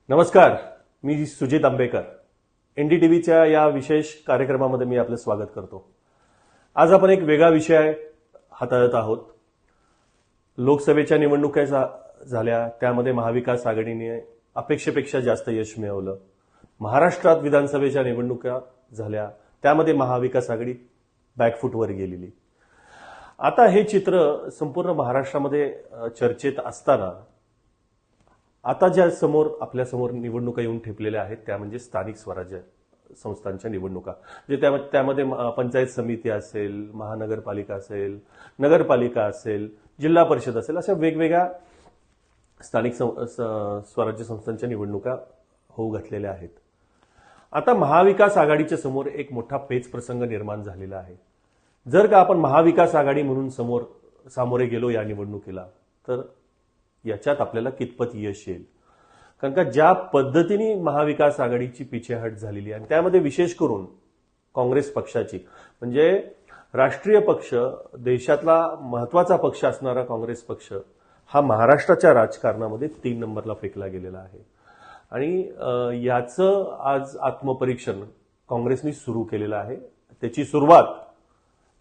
नमस्कार, मी सुजित आंबेकर. एनडीटीव्हीच्या या विशेष कार्यक्रमामध्ये मी आपलं स्वागत करतो. आज आपण एक वेगळा विषय हाताळत आहोत. लोकसभेच्या निवडणुका झाल्या, त्यामध्ये महाविकास आघाडीने अपेक्षेपेक्षा जास्त यश मिळवलं. महाराष्ट्रात विधानसभेच्या निवडणुका झाल्या, त्यामध्ये महाविकास आघाडी बॅकफूटवर गेलेली. आता हे चित्र संपूर्ण महाराष्ट्रामध्ये चर्चेत असताना आता ज्या आपल्या समोर निवडणुका येऊन ठेपलेल्या आहेत त्या म्हणजे स्थानिक स्वराज्य संस्थांच्या निवडणुका. त्यामध्ये पंचायत समिती असेल, महानगरपालिका असेल, नगरपालिका असेल, जिल्हा परिषद असेल, अशा वेगवेगळ्या स्थानिक स्वराज्य संस्थांच्या निवडणुका होऊ घातलेल्या आहेत. आता महाविकास आघाडीच्या समोर एक मोठा पेच प्रसंग निर्माण झालेला आहे. जर का आपण महाविकास आघाडी म्हणून सामोरे गेलो या निवडणुकीला, तर याच्यात आपल्याला कितपत यश येईल. कारण का ज्या पद्धतीने महाविकास आघाडीची पिछेहाट झालेली आहे, आणि त्यामध्ये विशेष करून काँग्रेस पक्षाची, म्हणजे राष्ट्रीय पक्ष, देशातला महत्वाचा पक्ष असणारा काँग्रेस पक्ष हा महाराष्ट्राच्या राजकारणामध्ये 3 नंबरला फेकला गेलेला आहे. आणि याचं आज आत्मपरीक्षण काँग्रेसने सुरू केलेलं आहे. त्याची सुरुवात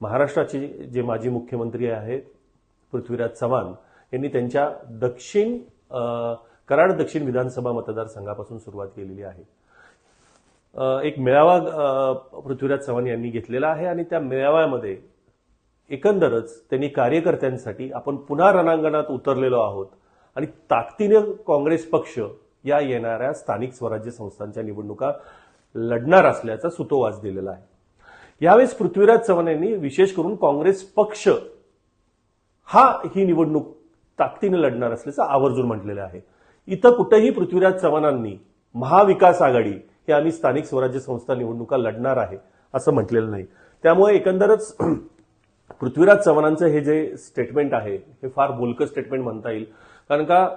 महाराष्ट्राचे जे माजी मुख्यमंत्री आहेत पृथ्वीराज चव्हाण यांनी त्यांच्या कराड दक्षिण विधानसभा मतदारसंघापासून सुरुवात केलेली आहे. एक मेळावा पृथ्वीराज चव्हाण यांनी घेतलेला आहे, आणि त्या मेळाव्यामध्ये एकंदरच त्यांनी कार्यकर्त्यांसाठी आपण पुन्हा रणांगणात उतरलेलो आहोत आणि ताकदीने काँग्रेस पक्ष या येणाऱ्या स्थानिक स्वराज्य संस्थांच्या निवडणुका लढणार असल्याचा सुतोवाच दिलेला आहे. यावेळेस पृथ्वीराज चव्हाण यांनी विशेष करून काँग्रेस पक्ष ही निवडणूक ताकदीने लढणार असल्याचं आवर्जून म्हटलेलं आहे. इथं कुठेही पृथ्वीराज चव्हाणांनी महाविकास आघाडी हे आम्ही स्थानिक स्वराज्य संस्था निवडणुका लढणार आहे असं म्हटलेलं नाही. त्यामुळे एकंदरच पृथ्वीराज चव्हाणांचं हे जे स्टेटमेंट आहे हे फार बोलकं स्टेटमेंट म्हणता येईल. कारण का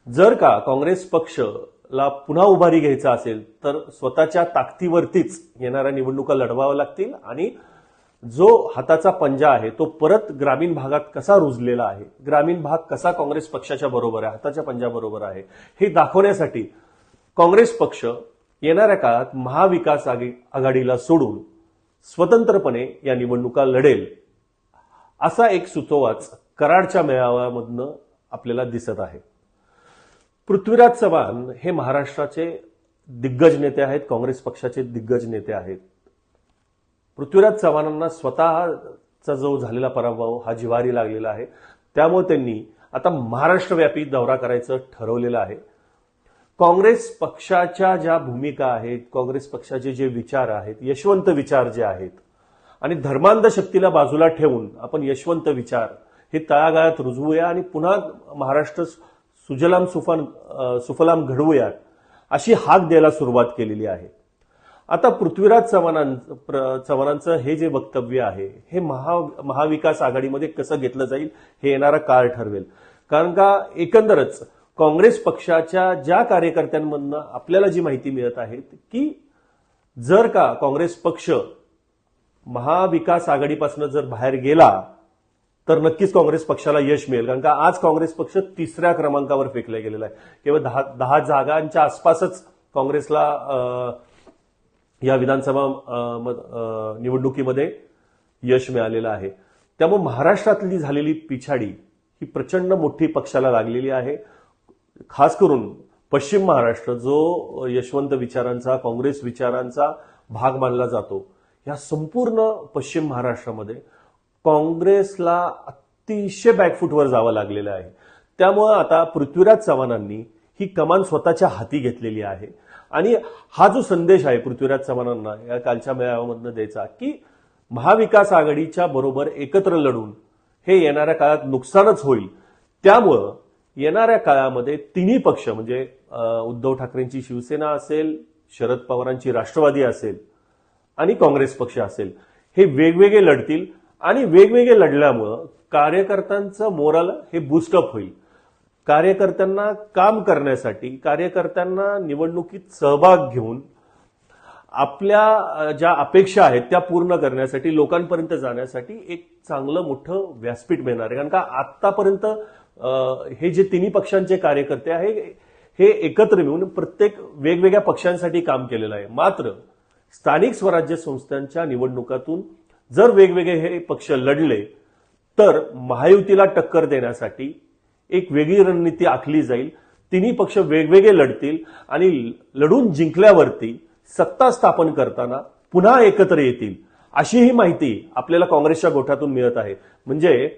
जर का काँग्रेस पक्षला पुन्हा उभारी घ्यायचा असेल तर स्वतःच्या ताकदीवरतीच येणाऱ्या निवडणुका लढवाव्या लागतील, आणि जो हाताचा पंजा आहे तो परत ग्रामीण भागात कसा रुजलेला आहे, ग्रामीण भाग कसा काँग्रेस पक्षाच्या बरोबर आहे, हाताच्या पंजाबरोबर आहे, हे दाखवण्यासाठी काँग्रेस पक्ष येणाऱ्या काळात महाविकास आघाडीला सोडून स्वतंत्रपणे या निवडणुका लढेल, असा एक सुतोवाच कराडच्या मेळाव्यामधनं आपल्याला दिसत आहे. पृथ्वीराज चव्हाण हे महाराष्ट्राचे दिग्गज नेते आहेत, काँग्रेस पक्षाचे दिग्गज नेते आहेत. पृथ्वीराज चव्हाणांना स्वतःचा जो झालेला पराभव हा जिव्हारी लागलेला आहे, त्यामुळे त्यांनी आता महाराष्ट्रव्यापी दौरा करायचं ठरवलेलं आहे. काँग्रेस पक्षाच्या ज्या भूमिका आहेत, काँग्रेस पक्षाचे जे विचार आहेत, यशवंत विचार जे आहेत, आणि धर्मांध शक्तीला बाजूला ठेवून आपण यशवंत विचार हे तळागाळात रुजवूया आणि पुन्हा महाराष्ट्र सुफलाम घडवूयात अशी हाक द्यायला सुरुवात केलेली आहे. आता पृथ्वीराज चव्हाणांचं हे जे वक्तव्य आहे हे महाविकास आघाडीमध्ये कसं घेतलं जाईल हे येणारा काळ ठरवेल. कारण का एकंदरच काँग्रेस पक्षाच्या ज्या कार्यकर्त्यांमधनं आपल्याला जी माहिती मिळत आहे की जर का काँग्रेस पक्ष महाविकास आघाडीपासून जर बाहेर गेला तर नक्कीच काँग्रेस पक्षाला यश मिळेल. कारण का आज काँग्रेस पक्ष 3ऱ्या क्रमांकावर फेकला गेलेला आहे. केवळ 10 जागांच्या आसपासच काँग्रेसला या विधानसभा निवडणुकीमध्ये यश मिळालेलं आहे. त्यामुळे महाराष्ट्रातली झालेली पिछाडी ही प्रचंड मोठी पक्षाला लागलेली आहे. खास करून पश्चिम महाराष्ट्र जो यशवंत विचारांचा, काँग्रेस विचारांचा भाग मानला जातो, या संपूर्ण पश्चिम महाराष्ट्रामध्ये काँग्रेसला अतिशय बॅकफूटवर जावं लागलेलं आहे. त्यामुळे आता पृथ्वीराज चव्हाणांनी ही कमान स्वतःच्या हाती घेतलेली आहे, आणि हा जो संदेश आहे पृथ्वीराज चव्हाणांना या कालच्या मेळाव्यामधनं द्यायचा की महाविकास आघाडीच्या बरोबर एकत्र लढून हे येणाऱ्या काळात नुकसानच होईल. त्यामुळं येणाऱ्या काळामध्ये तिन्ही पक्ष म्हणजे उद्धव ठाकरेंची शिवसेना असेल, शरद पवारांची राष्ट्रवादी असेल आणि काँग्रेस पक्ष असेल, हे वेगवेगळे लढतील, आणि वेगवेगळे लढल्यामुळं कार्यकर्त्यांचं मोरल हे बूस्टअप होईल. कार्यकर्त्यांना काम करण्यासाठी, कार्यकर्त्यांना निवडणुकीत सहभाग घेऊन आपल्या ज्या अपेक्षा आहेत त्या पूर्ण करण्यासाठी, लोकांपर्यंत जाण्यासाठी एक चांगलं मोठं व्यासपीठ मिळणार आहे. कारण का आतापर्यंत हे जे तिन्ही पक्षांचे कार्यकर्ते आहे हे एकत्र मिळून प्रत्येक वेगवेगळ्या पक्षांसाठी काम केलेलं आहे. मात्र स्थानिक स्वराज्य संस्थांच्या निवडणुकातून जर वेगवेगळे हे पक्ष लढले तर महायुतीला टक्कर देण्यासाठी एक वेगळी रणनीती आखली जाईल. तिन्ही पक्ष वेगवेगळे लढतील आणि लढून जिंकल्यावरती सत्ता स्थापन करताना पुन्हा एकत्र येतील, अशी ही माहिती आपल्याला काँग्रेसच्या गोठातून मिळत आहे. म्हणजे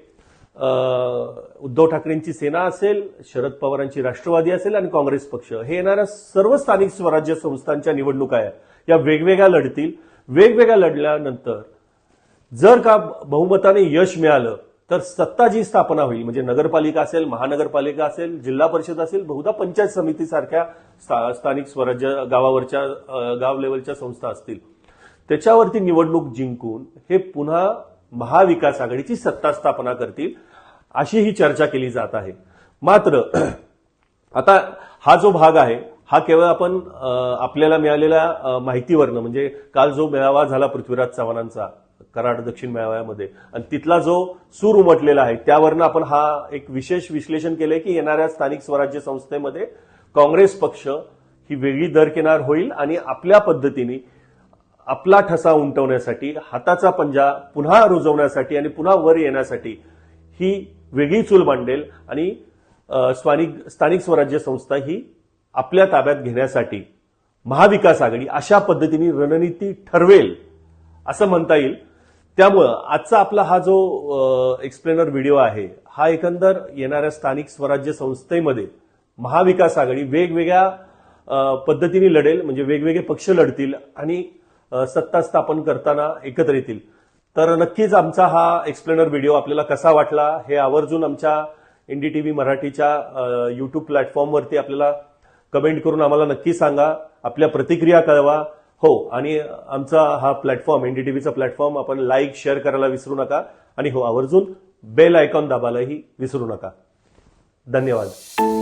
उद्धव ठाकरेंची सेना असेल, शरद पवारांची राष्ट्रवादी असेल आणि काँग्रेस पक्ष हे येणाऱ्या सर्व स्थानिक स्वराज्य संस्थांच्या निवडणुका आहेत, या वेगवेगळ्या लढतील. वेगवेगळ्या लढल्यानंतर जर का बहुमताने यश मिळालं तर सत्ता जी स्थापना होईल, म्हणजे नगरपालिका असेल, महानगरपालिका असेल, जिल्हा परिषद असेल, बहुधा पंचायत समिती सारख्या स्थानिक स्वराज्य गाव लेवलच्या संस्था असतील, त्याच्यावरती निवडणूक जिंकून हे पुन्हा महाविकास आघाडीची सत्ता स्थापना करतील, अशी ही चर्चा केली जात आहे. मात्र आता हा जो भाग आहे हा केवळ आपण आपल्याला मिळालेल्या माहितीवरनं, म्हणजे काल जो मेळावा झाला पृथ्वीराज चव्हाणांचा कराड दक्षिण मेळाव्यामध्ये आणि तिथला जो सूर उमटलेला आहे त्यावरनं आपण हा एक विशेष विश्लेषण केलंय की येणाऱ्या स्थानिक स्वराज्य संस्थेमध्ये काँग्रेस पक्ष ही वेगळी दरकिनार होईल आणि आपल्या पद्धतीने आपला ठसा उमटवण्यासाठी, हाताचा पंजा पुन्हा रुजवण्यासाठी आणि पुन्हा वर येण्यासाठी ही वेगळी चूल मांडेल आणि स्थानिक स्वराज्य संस्था ही आपल्या ताब्यात घेण्यासाठी महाविकास आघाडी अशा पद्धतीने रणनीती ठरवेल असं म्हणता येईल. त्यामुळं आजचा आपला हा जो एक्सप्लेनर व्हिडिओ आहे हा एकंदर येणाऱ्या स्थानिक स्वराज्य संस्थेमध्ये महाविकास आघाडी वेगवेगळ्या पद्धतीने लढेल, म्हणजे वेगवेगळे पक्ष लढतील आणि सत्ता स्थापन करताना एकत्र येतील. तर नक्कीच आमचा हा एक्सप्लेनर व्हिडिओ आपल्याला कसा वाटला हे आवर्जून आमच्या एनडीटीव्ही मराठीच्या युट्यूब प्लॅटफॉर्मवरती आपल्याला कमेंट करून आम्हाला नक्की सांगा, आपल्या प्रतिक्रिया कळवा. हो, आणि आमचा हा प्लॅटफॉर्म, एनडीटीव्हीचा प्लॅटफॉर्म आपण लाईक शेअर करायला विसरू नका आणि हो आवर्जून बेल आयकॉन दाबायलाही विसरू नका. धन्यवाद.